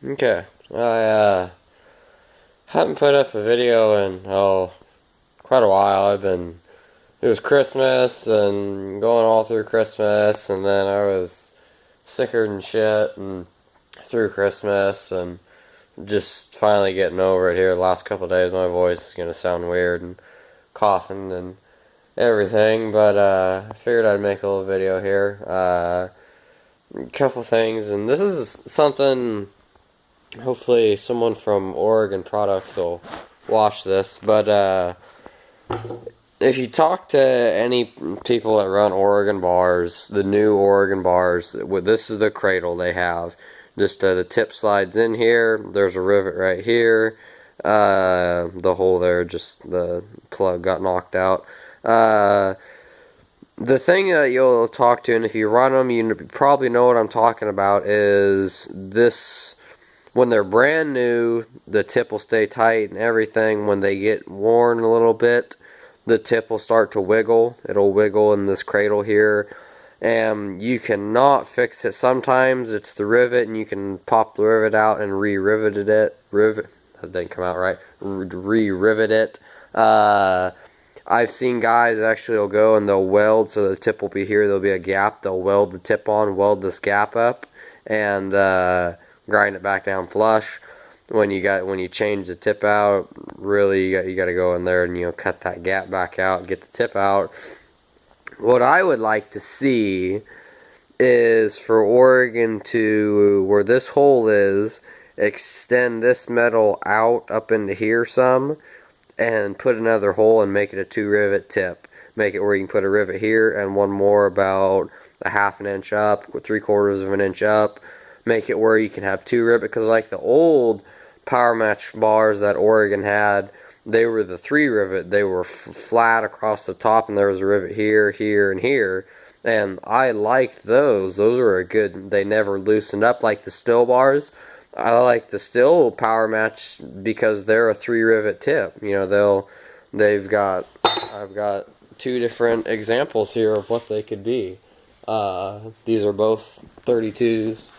Okay, I haven't put up a video in quite a while. It was Christmas and going all through Christmas, and then I was sicker than shit and through Christmas, and just finally getting over it here the last couple of days. My voice is gonna sound weird and coughing and everything, but I figured I'd make a little video here. A couple things, and this is something. Hopefully someone from Oregon Products will watch this, but if you talk to any people that run Oregon bars, the new Oregon bars, this is the cradle they have. Just the tip slides in here, there's a rivet right here, the hole there, just the plug got knocked out. The thing that you'll talk to, and if you run them, you probably know what I'm talking about, is this. When they're brand new, the tip will stay tight and everything. When they get worn a little bit, the tip will start to wiggle. It'll wiggle in this cradle here. And you cannot fix it. Sometimes it's the rivet and you can pop the rivet out and re-rivet it. That didn't come out right. Re-rivet it. I've seen guys actually will go and they'll weld, so the tip will be here. There'll be a gap. They'll weld the tip on, weld this gap up, and grind it back down flush. When you change the tip out, really you got to go in there and cut that gap back out, get the tip out. What I would like to see is for Oregon to, where this hole is, extend this metal out up into here some, and put another hole and make it a 2 rivet tip. Make it where you can put a rivet here and one more about a 1/2 inch up, with 3/4 of an inch up. Make it where you can have 2 rivet, because like the old power match bars that Oregon had, they were the 3 rivet. They were flat across the top, and there was a rivet here, here, and here. And I liked those. Those were a good. They never loosened up like the Still bars. I like the Still power match because they're a 3 rivet tip. I've got 2 different examples here of what they could be. These are both 32s.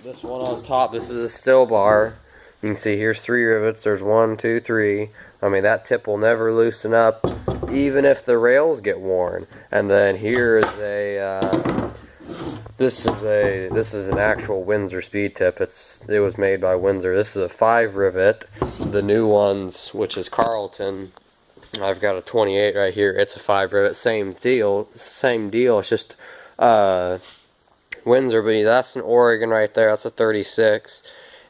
This one on top, this is a Still bar. You can see here's 3 rivets. There's 1, 2, 3. I mean, that tip will never loosen up, even if the rails get worn. And then here is this is an actual Windsor speed tip. It was made by Windsor. This is a 5 rivet. The new ones, which is Carlton, I've got a 28 right here. It's a 5 rivet. Same deal. It's just Windsor, but that's an Oregon right there. That's a 36.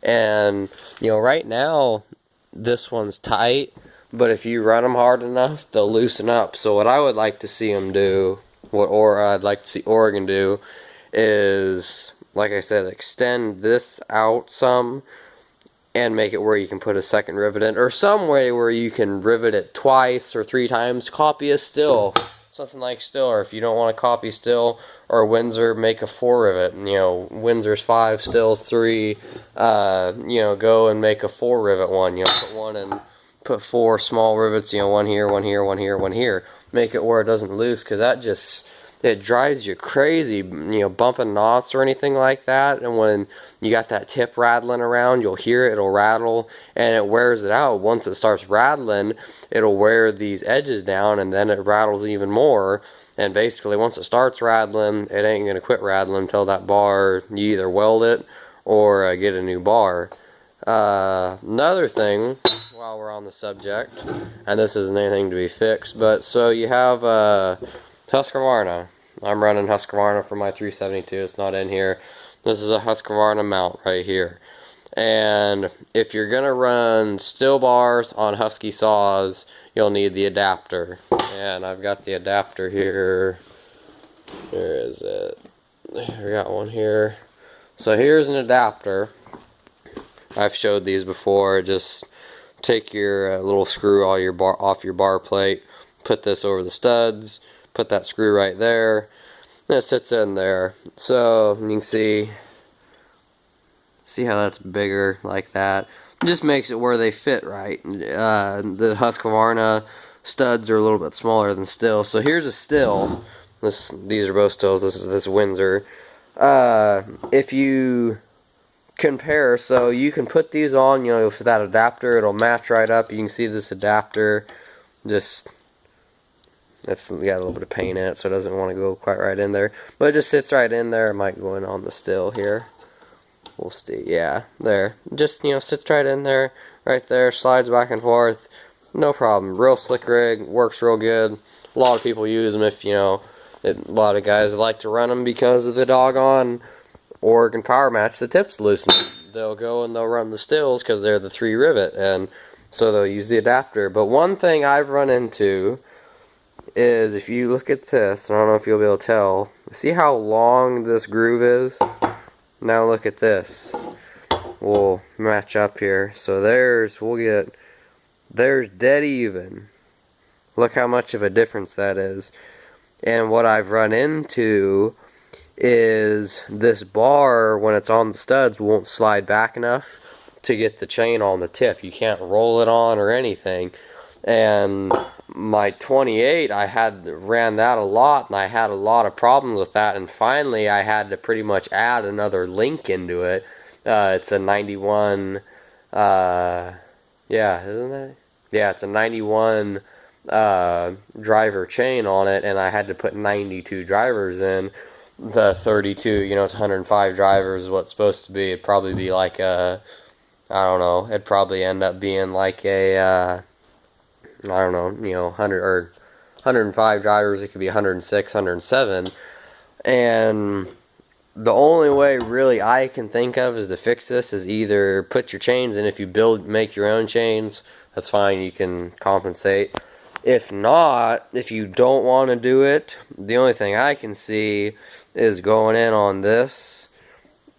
And, right now, this one's tight, but if you run them hard enough, they'll loosen up. So what I would like to see them do, I'd like to see Oregon do, is, like I said, extend this out some and make it where you can put a second rivet in, or some way where you can rivet it twice or 3 times. Copy a Still. Something like Still, or if you don't want to copy Still or Windsor, make a 4 rivet. Windsor's 5, Still's 3. Go and make a 4 rivet one. Put one and put 4 small rivets. One here, one here, one here, one here. Make it where it doesn't loose, because it drives you crazy. Bumping knots or anything like that. And when you got that tip rattling around, you'll hear it. It'll rattle, and it wears it out. Once it starts rattling, it'll wear these edges down, and then it rattles even more. And basically, once it starts rattling, it ain't gonna quit rattling until that bar, you either weld it or get a new bar. Another thing, while we're on the subject, and this isn't anything to be fixed, but so you have Husqvarna. I'm running Husqvarna for my 372. It's not in here. This is a Husqvarna mount right here. And if you're going to run Still bars on Husky saws, you'll need the adapter. And I've got the adapter here. Where is it? I got one here. So here's an adapter. I've showed these before. Just take your little screw off your bar plate, put this over the studs, put that screw right there, and it sits in there. So you can see how that's bigger like that. It just makes it where they fit right. The Husqvarna studs are a little bit smaller than Still. So here's a Still. These are both Stills. This is Windsor. If you compare. So you can put these on, with that adapter, it'll match right up. You can see this adapter just, it's got a little bit of paint in it, so it doesn't want to go quite right in there. But it just sits right in there. It might go in on the still here. We'll see. Yeah, there. Just, sits right in there, right there, slides back and forth. No problem. Real slick rig, works real good. A lot of people use them if, a lot of guys like to run them because of the doggone Oregon Power Match, the tip's loosen. They'll go and they'll run the stills because they're the 3 rivet, and so they'll use the adapter. But one thing I've run into is, if you look at this, I don't know if you'll be able to tell, see how long this groove is? Now look at this. We'll match up here. So there's dead even. Look how much of a difference that is. And what I've run into is this bar, when it's on the studs, won't slide back enough to get the chain on the tip. You can't roll it on or anything. And my 28, I ran that a lot, and I had a lot of problems with that, and finally I had to pretty much add another link into it. It's a 91, yeah, isn't it? Yeah, it's a 91 driver chain on it, and I had to put 92 drivers in. The 32, it's 105 drivers is what it's supposed to be. It'd probably be like a, I don't know, it'd probably end up being like a, I don't know, 100 or 105 drivers. It could be 106, 107. And the only way really I can think of is to fix this is either put your chains in. If you make your own chains, that's fine, you can compensate. If not, if you don't want to do it, the only thing I can see is going in on this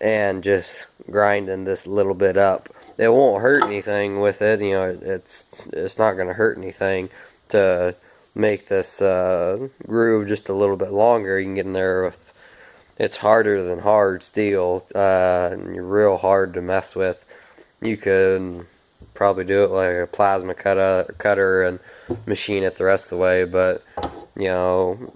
and just grinding this little bit up. It won't hurt anything with it, it's not going to hurt anything to make this groove just a little bit longer. You can get in there with, it's harder than hard steel, and you're real hard to mess with. You could probably do it like a plasma cutter and machine it the rest of the way, but you'll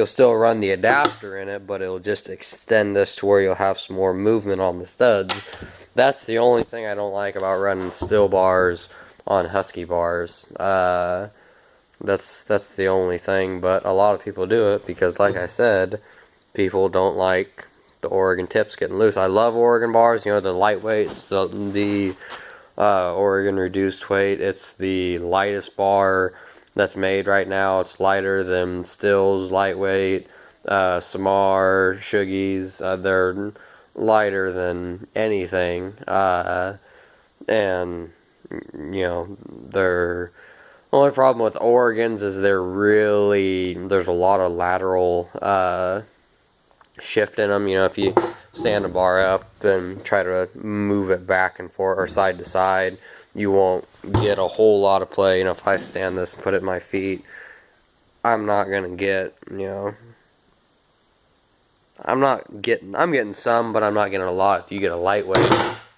still run the adapter in it, but it'll just extend this to where you'll have some more movement on the studs. That's the only thing I don't like about running still bars on Husky bars. That's the only thing, but a lot of people do it because, like I said, people don't like the Oregon tips getting loose. I love Oregon bars, the lightweight, it's the Oregon reduced weight. It's the lightest bar that's made right now. It's lighter than Stills lightweight, Samar, Shuggies. They're lighter than anything, and they're, the only problem with Oregons is there's a lot of lateral shift in them. If you stand a bar up and try to move it back and forth or side to side, you won't get a whole lot of play. If I stand this and put it in my feet, I'm not gonna get, I'm getting some, but I'm not getting a lot. If you get a lightweight,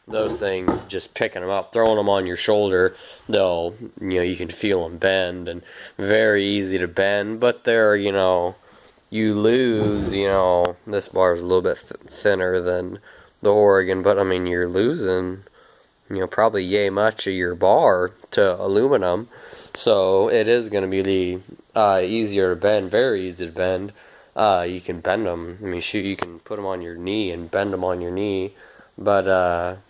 those things, just picking them up, throwing them on your shoulder, they'll, you can feel them bend, and very easy to bend, but they're, you lose, this bar is a little bit thinner than the Oregon, but I mean, you're losing, probably yay much of your bar to aluminum, so it is going to be easier to bend, very easy to bend. You can bend them, I mean, shoot, you can put them on your knee and bend them on your knee, but,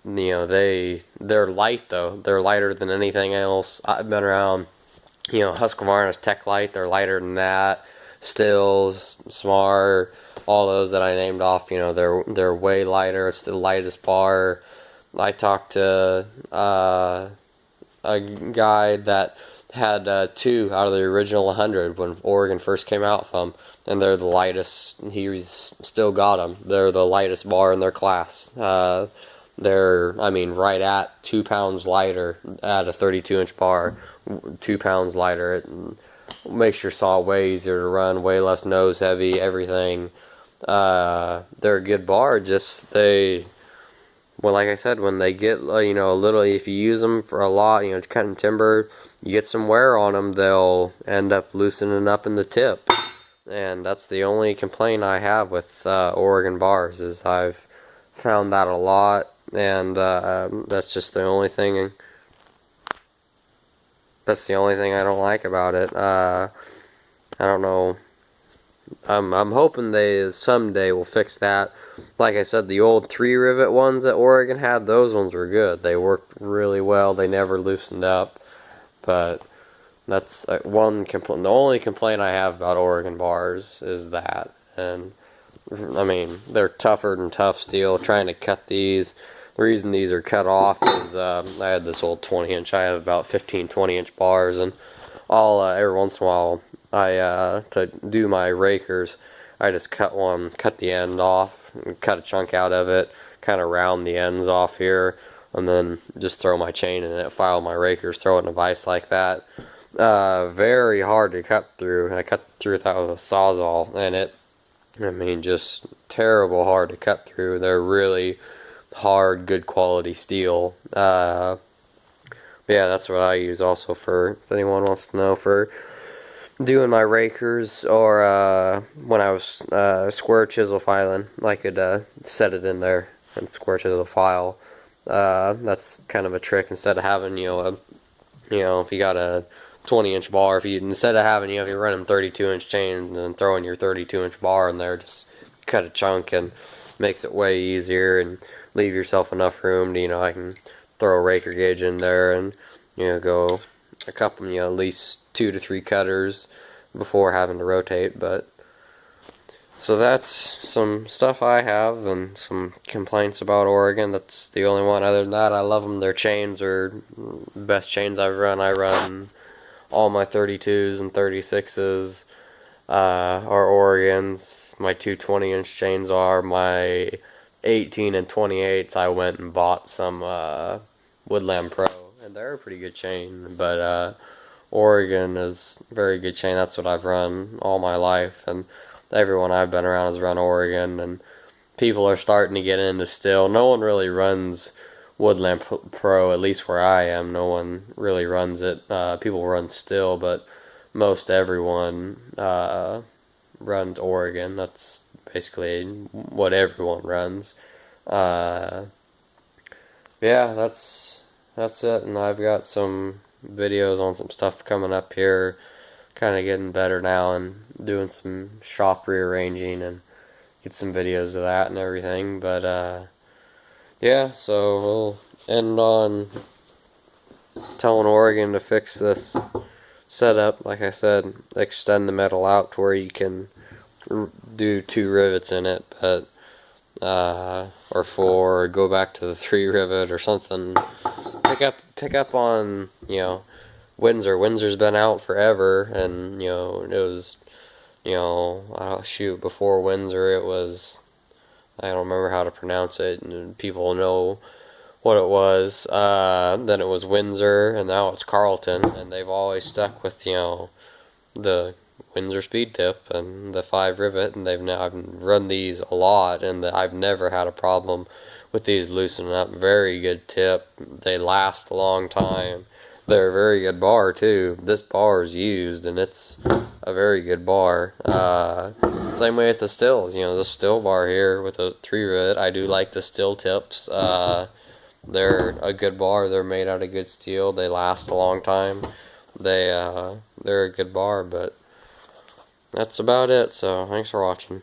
they're light though, they're lighter than anything else. I've been around, Husqvarna's Tech Light, they're lighter than that. Stills, Smart, all those that I named off, they're way lighter. It's the lightest bar. I talked to a guy that had 2 out of the original 100 when Oregon first came out from, and they're the lightest. He's still got them. They're the lightest bar in their class. They're, I mean, right at 2 pounds lighter at a 32-inch bar. 2 pounds lighter. It makes your saw way easier to run, way less nose heavy, everything. They're a good bar, just well, like I said, when they get, a little, if you use them for a lot, cutting timber, you get some wear on them, they'll end up loosening up in the tip. And that's the only complaint I have with Oregon bars, is I've found that a lot, and that's just the only thing. That's the only thing I don't like about it. I don't know. I'm hoping they someday will fix that. Like I said, the old 3 rivet ones that Oregon had, those ones were good. They worked really well. They never loosened up. But that's one complaint. The only complaint I have about Oregon bars is that. And I mean, they're tougher than tough steel. Trying to cut these. The reason these are cut off is I had this old 20-inch. I have about 15 20-inch bars, and I'll every once in a while to do my rakers, I just cut the end off, and cut a chunk out of it, kind of round the ends off here, and then just throw my chain in it, file my rakers, throw it in a vise like that. Very hard to cut through. I cut through that with a Sawzall, and I mean, just terrible hard to cut through. They're really hard, good quality steel. Yeah, that's what I use also for, if anyone wants to know, for doing my rakers, or when I was square chisel filing, I could set it in there and square chisel file. That's kind of a trick. Instead of having, if you got a 20-inch bar, if instead of having, if you're running 32-inch chains and then throwing your 32-inch bar in there, just cut a chunk, and makes it way easier, and leave yourself enough room to, I can throw a raker gauge in there and, go a couple, at least 2 to 3 cutters before having to rotate. But so that's some stuff I have, and some complaints about Oregon. That's the only one. Other than that, I love them. Their chains are the best chains I've run. I run all my 32s and 36s are Oregons. My 220-inch chains are. My 18 and 28s, I went and bought some Woodland Pro, and they're a pretty good chain. But Oregon is a very good chain. That's what I've run all my life, and everyone I've been around has run Oregon, and people are starting to get into still. No one really runs Woodland Pro, at least where I am. No one really runs it. People run still, but most everyone runs Oregon. That's basically what everyone runs. Yeah, that's it. And I've got some videos on some stuff coming up here, kind of getting better now, and doing some shop rearranging, and get some videos of that and everything. But yeah, so we'll end on telling Oregon to fix this setup. Like I said, extend the metal out to where you can do 2 rivets in it, but or 4, or go back to the 3 rivet or something. Pick up on Windsor. Windsor's been out forever, and it was before Windsor it was, I don't remember how to pronounce it, and people know what it was. Then it was Windsor, and now it's Carlton, and they've always stuck with the Windsor speed tip and the 5 rivet, and I've run these a lot, and I've never had a problem with these loosening up. Very good tip. They last a long time. They're a very good bar too. This bar is used, and it's a very good bar. Same way with the stills. The still bar here with a 3 rivet. I do like the still tips. They're a good bar. They're made out of good steel. They last a long time. They're a good bar, but that's about it. So thanks for watching.